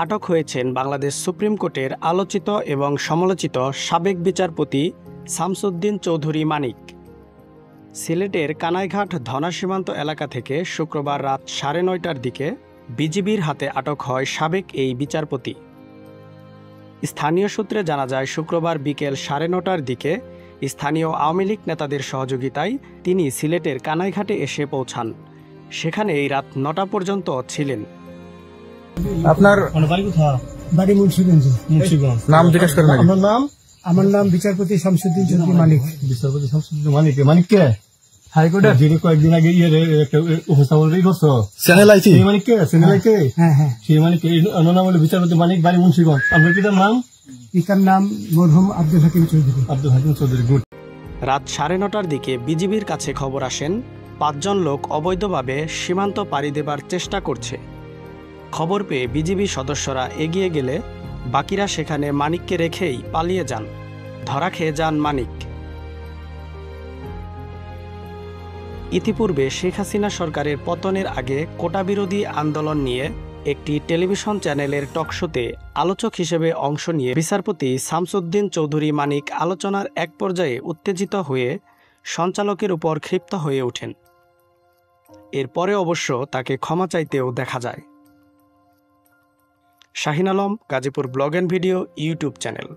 আটক হয়েছেন বাংলাদেশ সুপ্রিম কোর্টের আলোচিত এবং সমালোচিত সাবেক বিচারপতি শামসুদ্দিন চৌধুরী মানিক। সিলেটের কানাইঘাট ধনা সীমান্ত এলাকা থেকে শুক্রবার রাত 9:30টার দিকে বিজিবির হাতে আটক হয় সাবেক এই বিচারপতি। স্থানীয় সূত্রে জানা যায়, শুক্রবার বিকেল 9:30টার দিকে স্থানীয় আওয়ামী লীগ নেতাদের সহযোগিতায় তিনি সিলেটের কানাইঘাটে এসে পৌঁছান। সেখানে এই রাত 9টা পর্যন্ত ছিলেন। আপনার বাড়ি মুন্সিগঞ্জ। নাম জিজ্ঞেস করেন। আমার নাম বিচারপতি শামসুদ্দিন চৌধুরী মানিক। বিচারপতি শামসুদ্দিন মানিক। মানিক কে? হাইকোর্টের যিনি কয়েকদিন আগে একটা উপস্থাপন করছো চ্যানেল আইছি। মানিক কে? চ্যানেল কে? হ্যাঁ। সেই মানিক নাম হলো বিচারপতি মানিক, বাড়ি মুন্সিগঞ্জ। আপনার পিতার নাম? পিতার নাম মরহুম আব্দুল হাকিম চৌধুরী। গুড। রাত 9:30টার দিকে বিজিবির কাছে খবর আসেন 5 জন লোক অবৈধভাবে সীমান্ত পাড়ি দেবার চেষ্টা করছে। খবর পেয়ে বিজিবি সদস্যরা এগিয়ে গেলে বাকিরা সেখানে মানিককে রেখেই পালিয়ে যান। ধরা খেয়ে যান মানিক। ইতিপূর্বে শেখ হাসিনা সরকারের পতনের আগে কোটাবিরোধী আন্দোলন নিয়ে একটি টেলিভিশন চ্যানেলের টকশোতে আলোচক হিসেবে অংশ নিয়ে বিচারপতি শামসুদ্দিন চৌধুরী মানিক আলোচনার এক পর্যায়ে উত্তেজিত হয়ে সঞ্চালকের উপর ক্ষিপ্ত হয়ে ওঠেন। এরপরে অবশ্য তাকে ক্ষমা চাইতেও দেখা যায়। Shahin Alam, Gazipur blog and video YouTube channel.